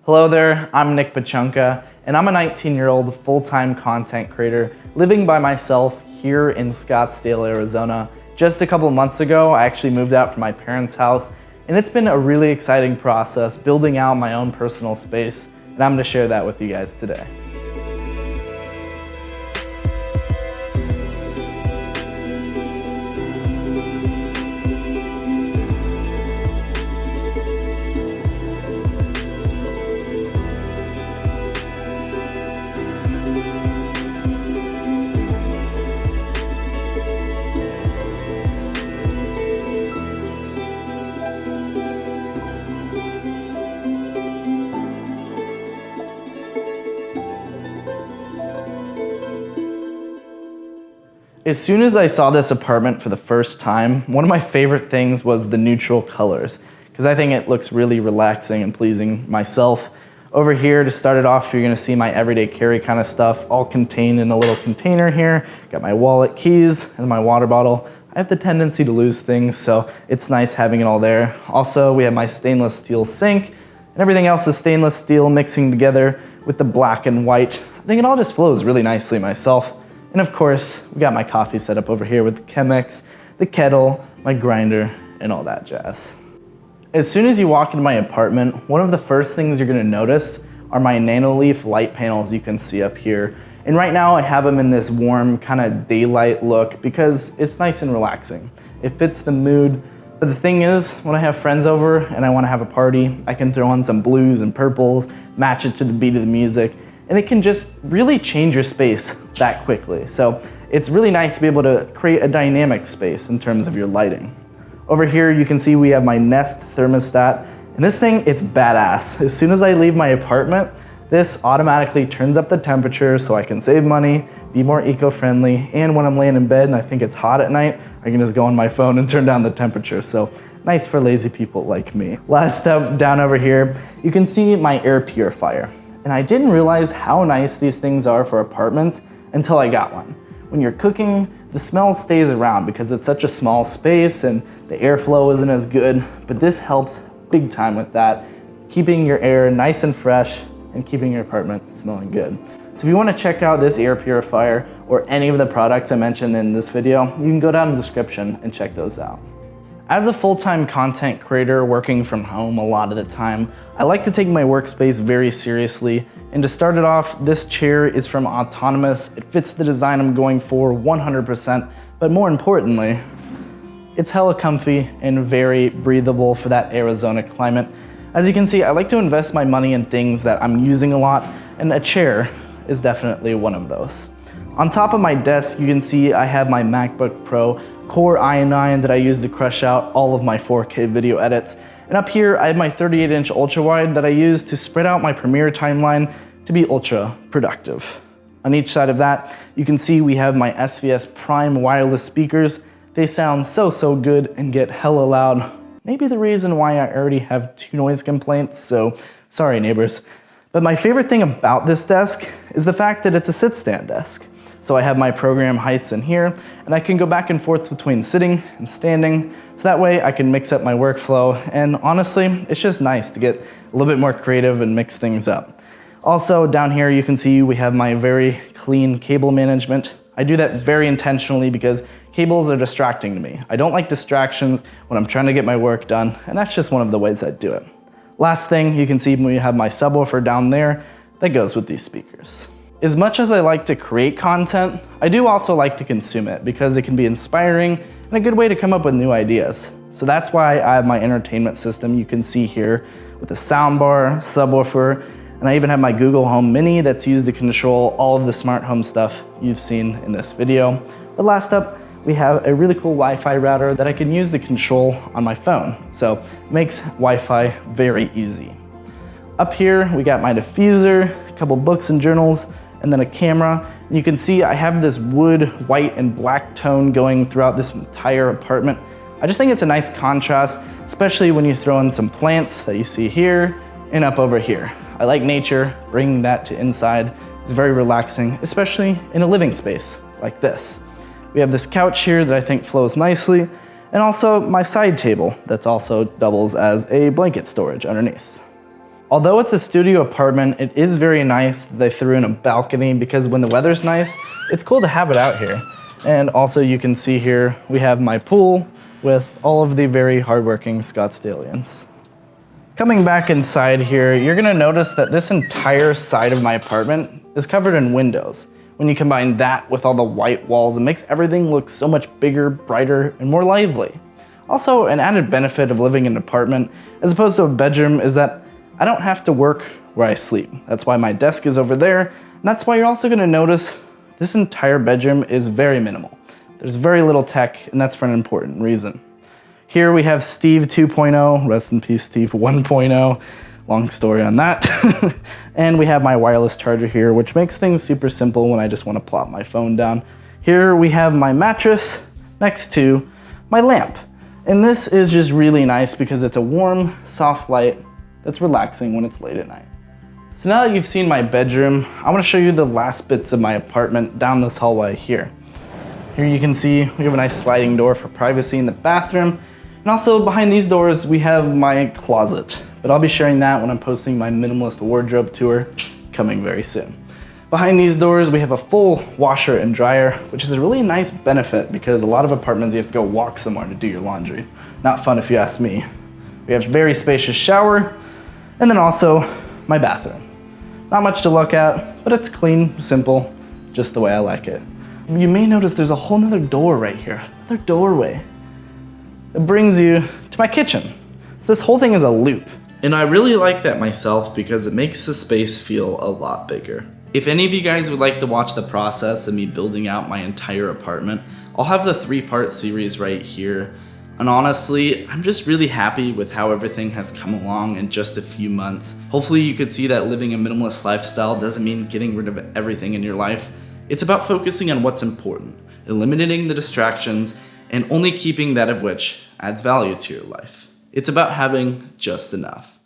Hello there, I'm Nick Pachunka, and I'm a 19-year-old full-time content creator living by myself here in Scottsdale, Arizona. Just a couple months ago, I actually moved out from my parents' house, and it's been a really exciting process building out my own personal space, and I'm gonna share that with you guys today. As soon as I saw this apartment for the first time, one of my favorite things was the neutral colors, because I think it looks really relaxing and pleasing myself. Over here, to start it off, you're gonna see my everyday carry kind of stuff, all contained in a little container here. Got my wallet, keys, and my water bottle. I have the tendency to lose things, so it's nice having it all there. Also, we have my stainless steel sink, and everything else is stainless steel mixing together with the black and white. I think it all just flows really nicely myself. And of course, we got my coffee set up over here with the Chemex, the kettle, my grinder, and all that jazz. As soon as you walk into my apartment, one of the first things you're gonna notice are my Nanoleaf light panels you can see up here. And right now I have them in this warm kind of daylight look because it's nice and relaxing. It fits the mood. But the thing is, when I have friends over and I wanna have a party, I can throw on some blues and purples, match it to the beat of the music, and it can just really change your space that quickly. So it's really nice to be able to create a dynamic space in terms of your lighting. Over here, you can see we have my Nest thermostat, and this thing, it's badass. As soon as I leave my apartment, this automatically turns up the temperature so I can save money, be more eco-friendly, and when I'm laying in bed and I think it's hot at night, I can just go on my phone and turn down the temperature. So nice for lazy people like me. Last step down over here, you can see my air purifier. And I didn't realize how nice these things are for apartments until I got one. When you're cooking, the smell stays around because it's such a small space and the airflow isn't as good, but this helps big time with that, keeping your air nice and fresh and keeping your apartment smelling good. So if you want to check out this air purifier or any of the products I mentioned in this video, you can go down in the description and check those out. As a full-time content creator working from home a lot of the time, I like to take my workspace very seriously. And to start it off, this chair is from Autonomous. It fits the design I'm going for 100%, but more importantly, it's hella comfy and very breathable for that Arizona climate. As you can see, I like to invest my money in things that I'm using a lot, and a chair is definitely one of those. On top of my desk, you can see I have my MacBook Pro Core i9 that I use to crush out all of my 4K video edits. And up here, I have my 38-inch ultra-wide that I use to spread out my Premiere timeline to be ultra productive. On each side of that, you can see we have my SVS Prime wireless speakers. They sound so good and get hella loud. Maybe the reason why I already have 2 noise complaints, so sorry neighbors. But my favorite thing about this desk is the fact that it's a sit-stand desk. So I have my program heights in here, and I can go back and forth between sitting and standing, so that way I can mix up my workflow, and honestly, it's just nice to get a little bit more creative and mix things up. Also, down here you can see we have my very clean cable management. I do that very intentionally because cables are distracting to me. I don't like distractions when I'm trying to get my work done, and that's just one of the ways I do it. Last thing, you can see we have my subwoofer down there that goes with these speakers. As much as I like to create content, I do also like to consume it because it can be inspiring and a good way to come up with new ideas. So that's why I have my entertainment system you can see here with a soundbar, subwoofer, and I even have my Google Home Mini that's used to control all of the smart home stuff you've seen in this video. But last up, we have a really cool Wi-Fi router that I can use to control on my phone. So it makes Wi-Fi very easy. Up here, we got my diffuser, a couple books and journals, and then a camera. And you can see I have this wood, white, and black tone going throughout this entire apartment. I just think it's a nice contrast, especially when you throw in some plants that you see here and up over here. I like nature, bringing that to inside is very relaxing, especially in a living space like this. We have this couch here that I think flows nicely, and also my side table that's also doubles as a blanket storage underneath. Although it's a studio apartment, it is very nice that they threw in a balcony because when the weather's nice, it's cool to have it out here. And also you can see here, we have my pool with all of the very hardworking Scottsdalians. Coming back inside here, you're gonna notice that this entire side of my apartment is covered in windows. When you combine that with all the white walls, it makes everything look so much bigger, brighter, and more lively. Also, an added benefit of living in an apartment as opposed to a bedroom is that I don't have to work where I sleep. That's why my desk is over there, and that's why you're also gonna notice this entire bedroom is very minimal. There's very little tech, and that's for an important reason. Here we have Steve 2.0, rest in peace Steve 1.0, long story on that. And we have my wireless charger here, which makes things super simple when I just wanna plop my phone down. Here we have my mattress next to my lamp. And this is just really nice because it's a warm, soft light that's relaxing when it's late at night. So now that you've seen my bedroom, I wanna show you the last bits of my apartment down this hallway here. Here you can see we have a nice sliding door for privacy in the bathroom. And also behind these doors, we have my closet. But I'll be sharing that when I'm posting my minimalist wardrobe tour coming very soon. Behind these doors, we have a full washer and dryer, which is a really nice benefit because a lot of apartments you have to go walk somewhere to do your laundry. Not fun if you ask me. We have a very spacious shower, and then also my bathroom. Not much to look at, but it's clean, simple, just the way I like it. You may notice there's a whole nother door right here, another doorway. It brings you to my kitchen. So this whole thing is a loop. And I really like that myself because it makes the space feel a lot bigger. If any of you guys would like to watch the process of me building out my entire apartment, I'll have the 3-part series right here. And honestly, I'm just really happy with how everything has come along in just a few months. Hopefully you could see that living a minimalist lifestyle doesn't mean getting rid of everything in your life. It's about focusing on what's important, eliminating the distractions, and only keeping that of which adds value to your life. It's about having just enough.